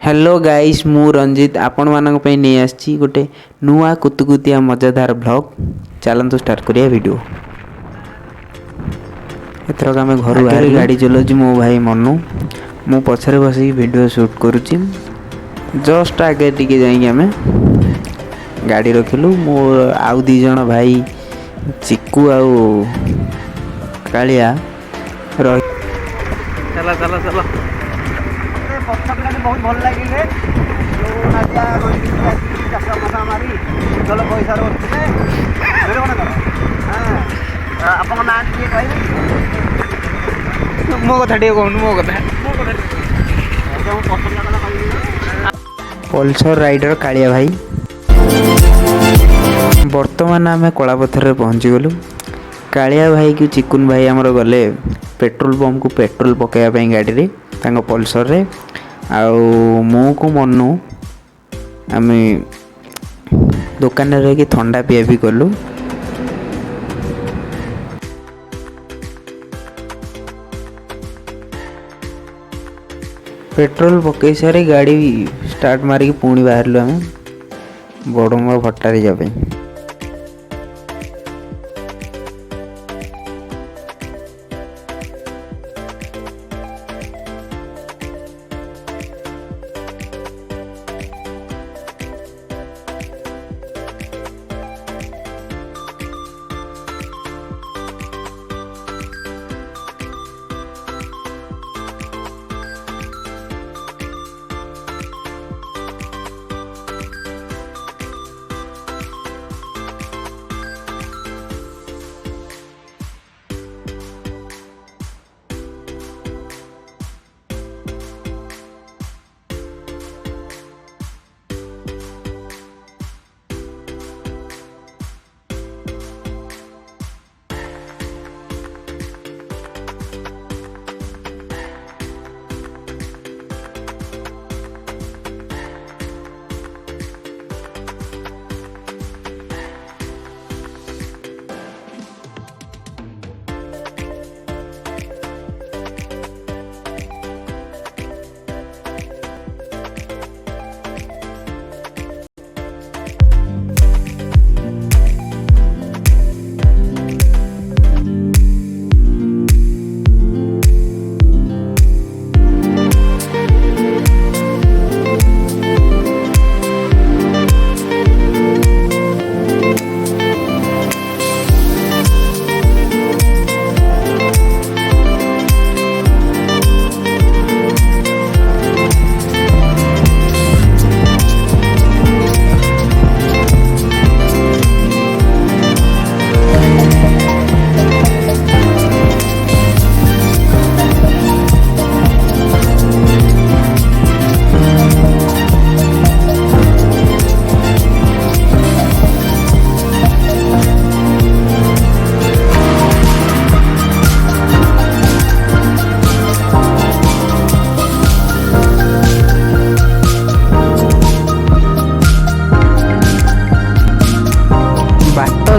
Hello guys मु रंजित आपण मानक पे नहीं आछि गोटे नुआ कुतुकुतिया मजेदार ब्लॉग चलतु स्टार्ट करिया वीडियो। एथरक आम घर बाहर गाड़ी चलाऊँ मो भाई मनु मु पछरे बस वीडियो शूट करुच्ची जस्ट आगे टिके जाइए आम गाड़ी रखिलु मो आउ दी जन भाई चिकू आउ कालिया रही चला चला चला बहुत भल लगे चाष मशा मारी जल पैसा रोचे आप ना टे कह मो कथा टे कहूँ मो कथा पल्सर राइडर कालिया भाई बर्तमान आम कलापथर पहुँची गलु। कालिया भाई कि चिकुन भाई आमर गले पेट्रोल पंप को पेट्रोल पकाइवाई गाड़ी रे पल्सर रे आउ मो को मनु आम दुकान रही थंडा पिया भी कलु। पेट्रोल पकई सारी गाड़ी स्टार्ट मारिक पुणी बाहर आम बड़ंगा भट्टारी जाए।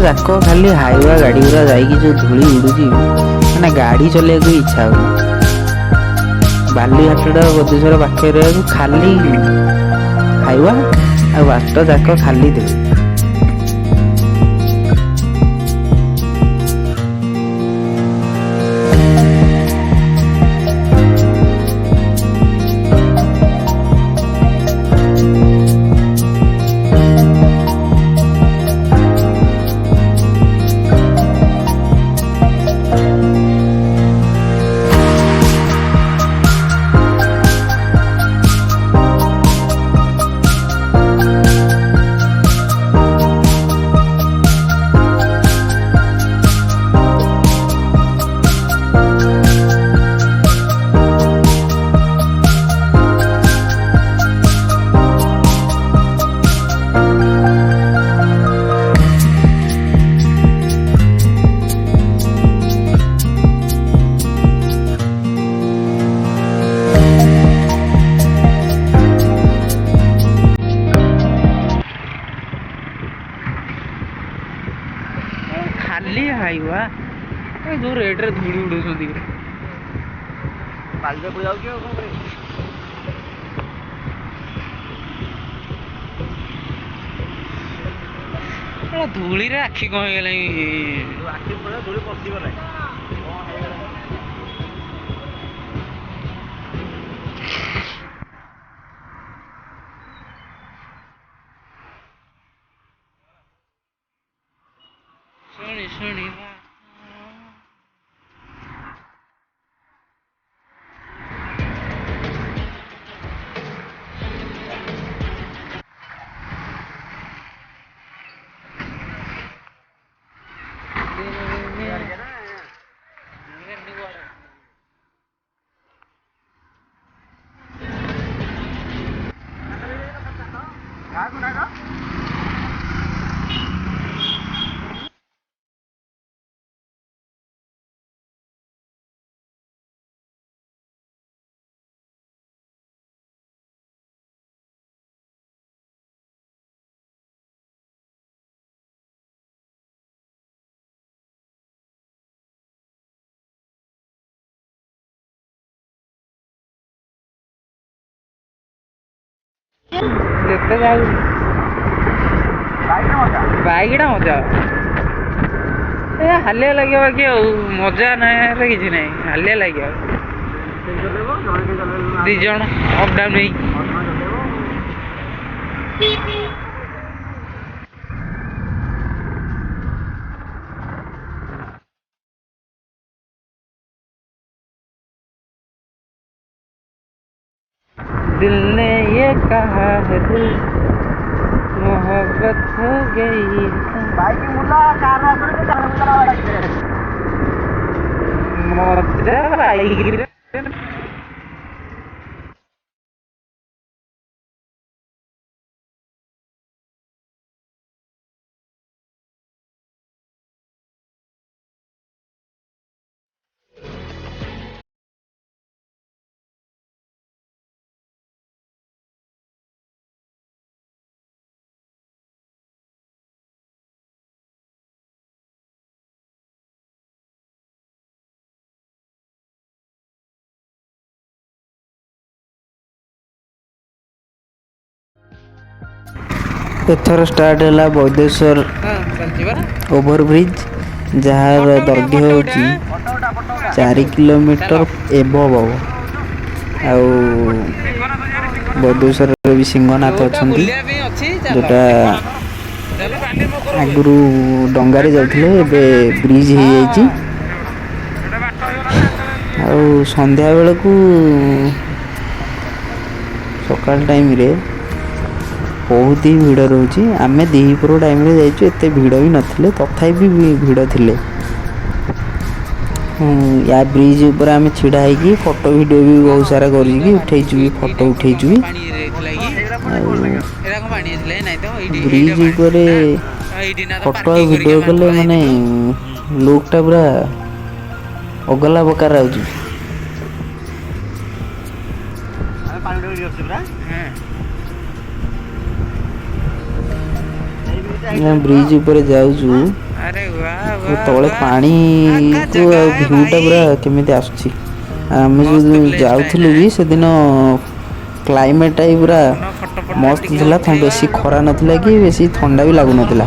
जाक खाली हाइवा गाड़ी गुरा जाइकी जो धूली उड़ूची मैंने गाड़ी चलने को इच्छा हो। बालीघाटा बदेश्वर पाखे रहा खाली हाइवा आ बाट जाक खाली दे। खाली हाइवा जो रेट रे धूली उड़ाऊँ बाल्टे को जाऊँ ଧୂଳିରେ ଆଖି କଣ ହେଇଗଲାଣି। ଆଖି ପରେ ଧୂଳି ପଶିଗଲାଣି କଣ ହେଇଗଲାଣି। ଶୁଣି ଯେତେ ଯାଉ ବାଇକଟା ମଜା ଏ ହାଲିଆ ଲାଗିବ ବାକି ଆଉ ମଜା ନାହିଁ କିଛି ନାହିଁ ହାଲିଆ ଲାଗିବ 2 ଜଣ ଅପ୍ ଡାଉନ୍ ହେଇକି दिल ने ये कहा है दिल मोहब्बत हो गई बाइक मुला कार मजा बाइक एथर स्टार्ट है बौद्धेश्वर ओभरब्रिज जार दैर्घ्य होची 4 किलोमीटर एबव आउ बौद्धेश्वर भी सिंहनाथ अच्छा जोटा आगु डंगारे जाते ब्रिज हो जाइए संध्या बेल को सकाल टाइम रे बहुत ही भिड़ रोचे आम दीपर टाइम जाते भिड़ भी नथिले तथापि भिड़ थिले या ब्रिज ऊपर आम छिड़ा होगी फोटो वीडियो भी बहुत सारा कर उठेचु भी फोटो उठेचु भी ब्रिज ऊपर फोटो वीडियो कले माने लुकटा पूरा अगला बकार आउची ब्रिज ऊपर जाऊँ तले पानी को भ्यूटा पूरा केमी आसुची आम जो जाऊलु भी से दिन क्लाइमेट पूरा मस्त थिला बेसी खरा नथिला कि बेसी ठंडा भी लागु नथिला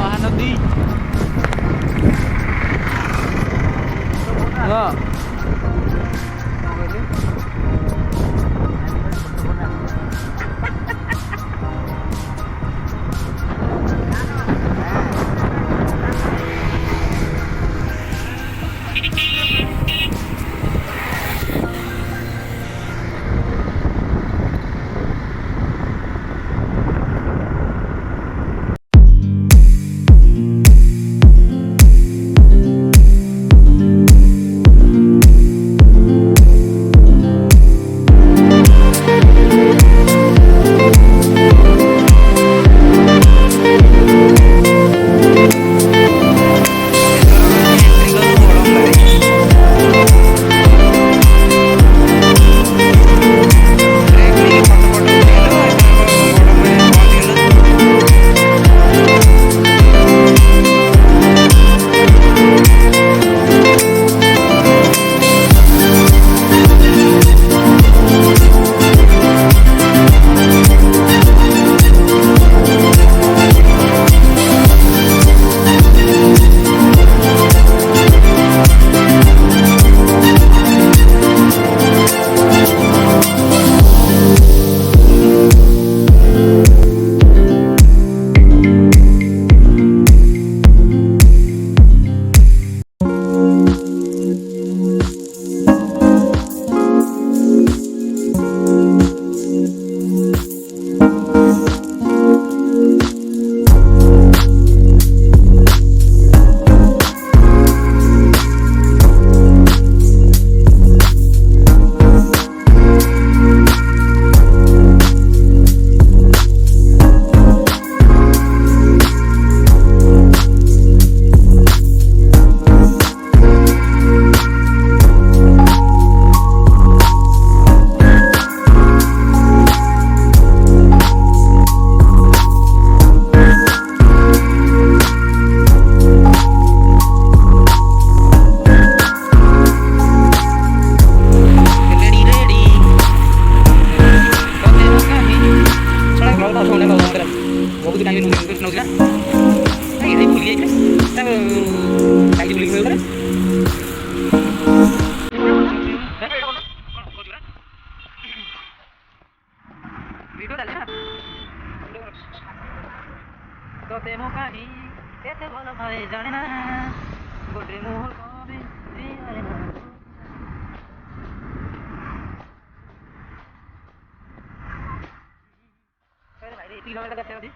ନଉଥିଲା ଏଇ ଭୁଲି ଯାଇଥିଲେ ତା ଗାଡ଼ି ବୁଲିକି ନେଉଥିଲେ ଭିଡ଼ିଓ ଚାଲିଛି ନା ତତେ ମୁଁ କାହିଁ କେତେ ଭଲ ଭାବେ ଜାଣେ ନା ଗୋଟେ ମୁହୂର୍ତ୍ତ ବି ଜିଆରେ ନା ଭାଇ ଏତିକି ସମୟ କେତେ ଅଛି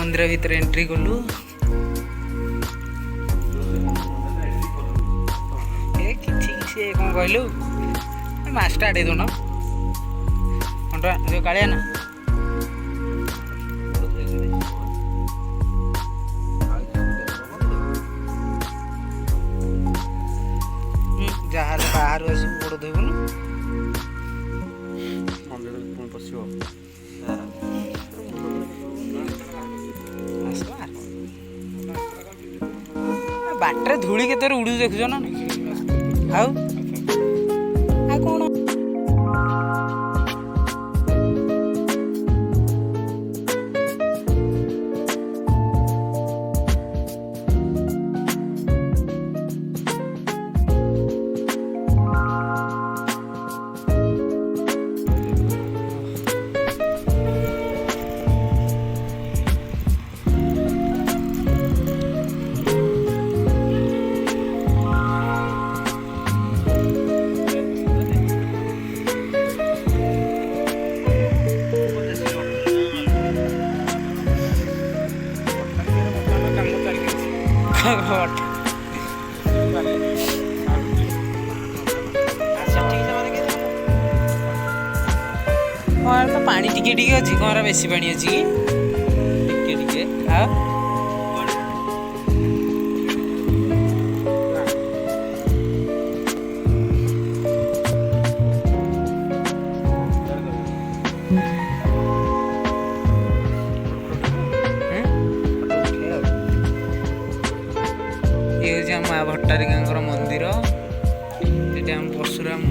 मंदिर भितर एंट्री कलु सी कौन कहलु मास्टर आड़े दून कंटा जो कालिया ना जहाज बाहर आस गोड़ धोबुन बाटर धूली के उड़ू देखुच ना आउ कौन तो पानी टिके टिके अच्छी कौन बेसी पानी अच्छी टिके टिके ये हूँ माँ भट्टारिका मंदिर ये आम परशुराम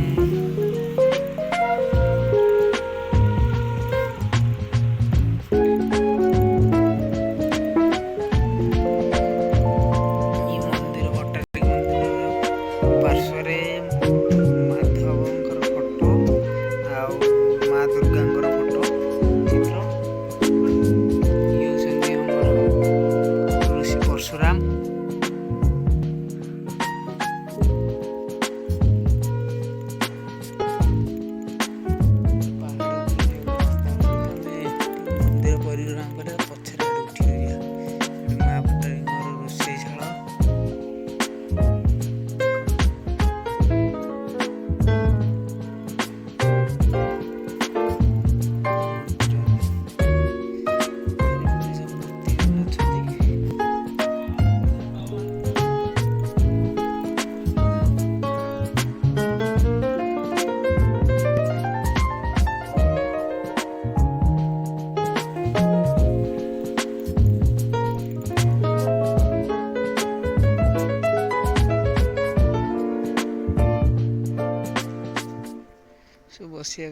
बसिया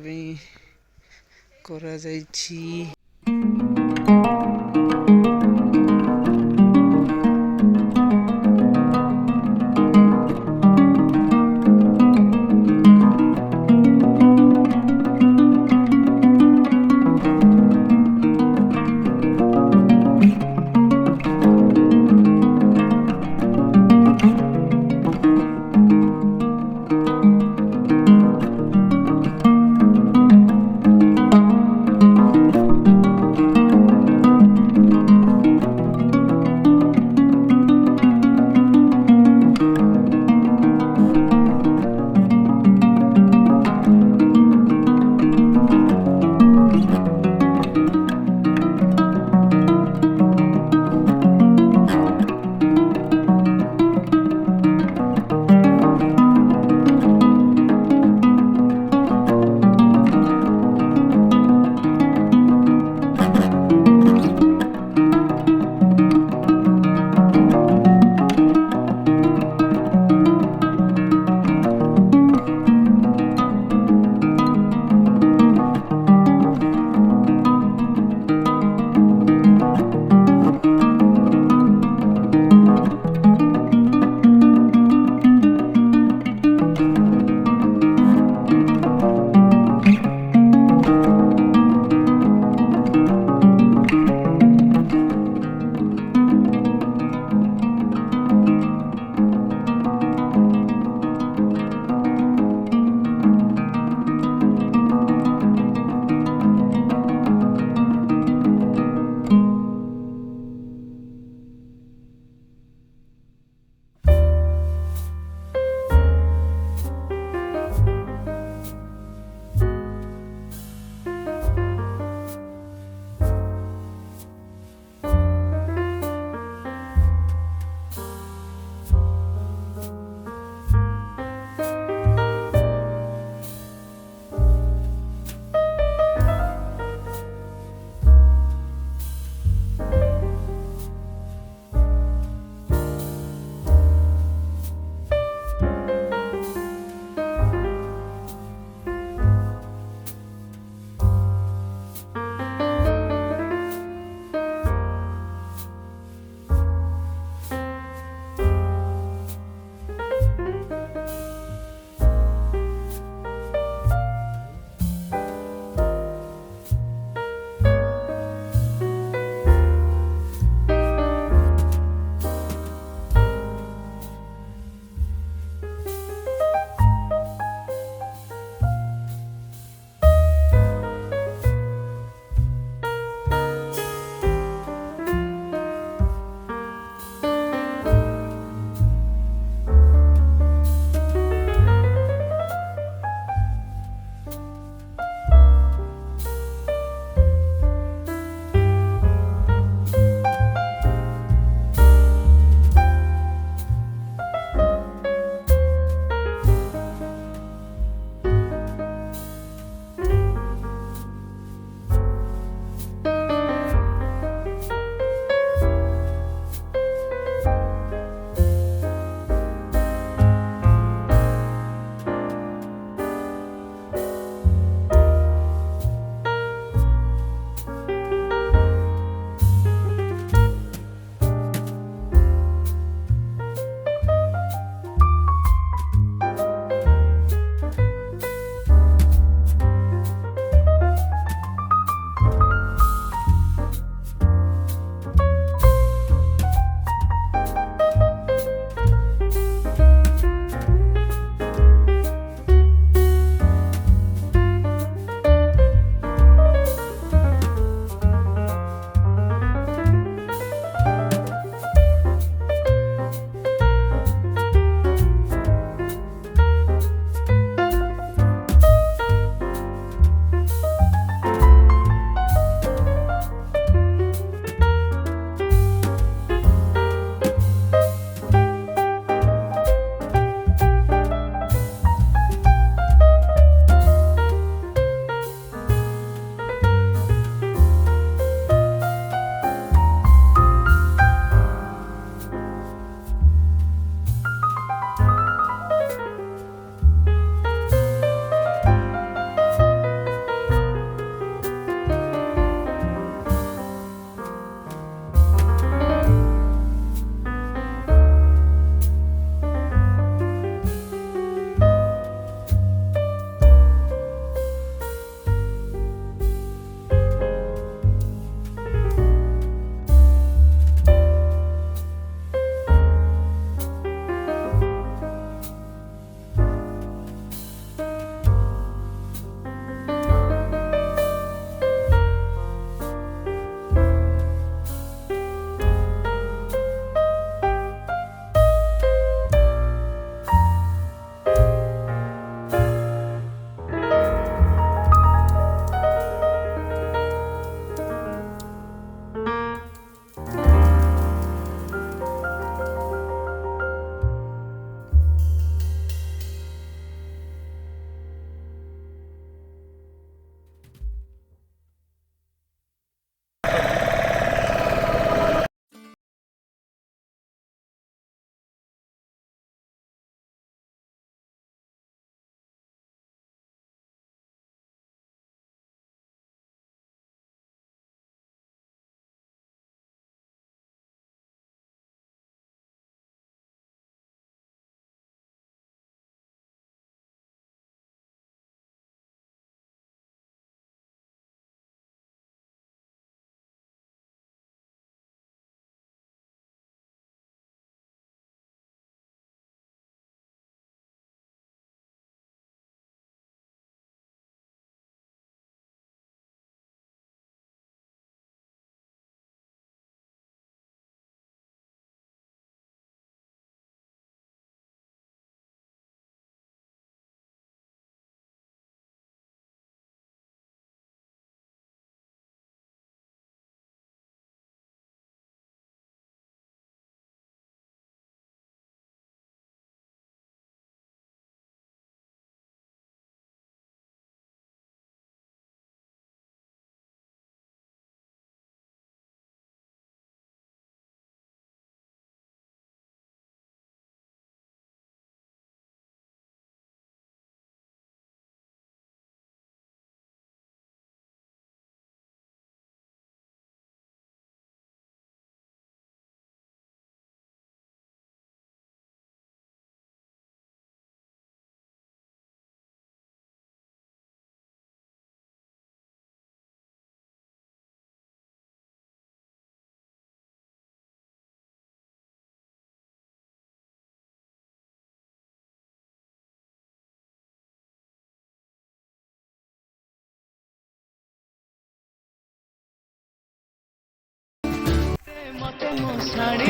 करा जाइछि।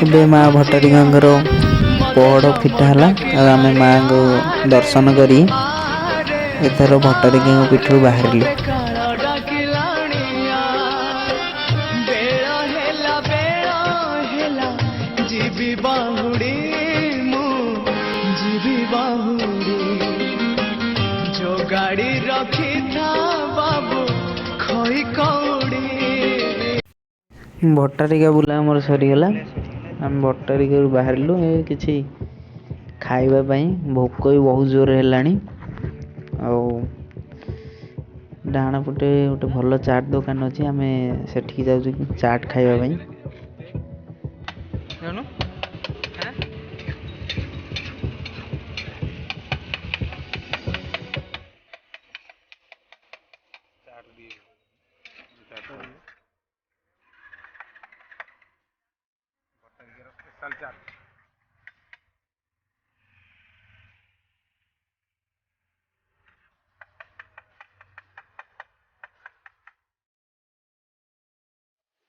ଏବେ ମା ଭଟ୍ଟାରିକାଙ୍କର ପହଡ଼ ଫିଟା ହେଲା ଆଉ ଆମେ ମାଆଙ୍କୁ ଦର୍ଶନ କରି ଏଥର ଭଟ୍ଟାରିକାଙ୍କ ପୀଠରୁ ବାହାରିଲୁ। ଗାଡ଼ି ରଖିଥା ବାବୁ ଖଇ କଉଡ଼ି। ଭଟ୍ଟାରିକା ବୁଲା ଆମର ସରିଗଲା। ଆମେ ଭଟ୍ଟାରିକାରୁ ବାହାରିଲୁ କିଛି ଖାଇବା ପାଇଁ। ଭୋକ ବି ବହୁତ ଜୋରରେ ହେଲାଣି। ଆଉ ଡାହାଣ ପଟେ ଗୋଟେ ଭଲ ଚାଟ୍ ଦୋକାନ ଅଛି, ଆମେ ସେଠିକି ଯାଉଛୁ ଚାଟ୍ ଖାଇବା ପାଇଁ।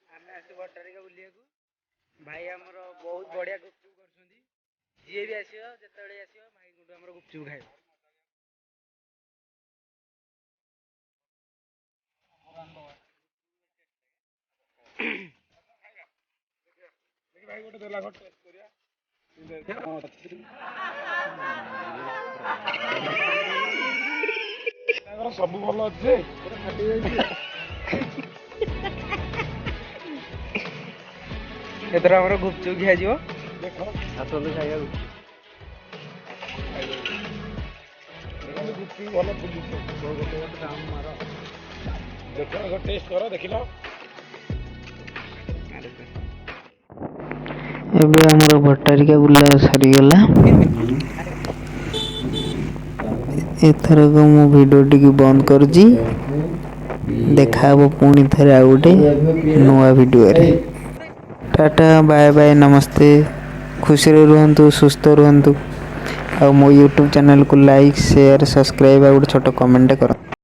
ଆମେ ଆସିଛୁ ଭଟ୍ଟାରିକା ବୁଲିବାକୁ। ଭାଇ ଆମର ବହୁତ ବଢ଼ିଆ ଗୁପଚୁପ କରୁଛନ୍ତି। ଯିଏ ବି ଆସିବ ଯେତେବେଳେ ଆସିବ ଭାଇଙ୍କଠୁ ଆମର ଗୁପଚୁପ ଖାଇବ। ସବୁ ଭଲ ଅଛି ଯେ ଏଥର ଆମର ଗୁପଚୁପ ଖିଆଯିବ। ଆସନ୍ତୁ ଖାଇବାକୁ। ଭଲ ଟେଷ୍ଟ କର ଦେଖିଲ। ଏବେ ଆମର ଭଟ୍ଟାରିକା ବୁଲା ସରିଗଲା। ଏଥରକ ମୁଁ ଭିଡ଼ିଓଟିକୁ ବନ୍ଦ କରୁଛି। ଦେଖାହବ ପୁଣି ଥରେ ଆଉ ଗୋଟେ ନୂଆ ଭିଡ଼ିଓରେ। ଟାଟା ବାଏ ବାଏ ନମସ୍ତେ। ଖୁସିରେ ରୁହନ୍ତୁ, ସୁସ୍ଥ ରୁହନ୍ତୁ। ଆଉ ମୋ ୟୁଟ୍ୟୁବ୍ ଚ୍ୟାନେଲକୁ ଲାଇକ୍, ସେୟାର, ସବସ୍କ୍ରାଇବ୍ ଆଉ ଗୋଟେ ଛୋଟ କମେଣ୍ଟ କରନ୍ତୁ।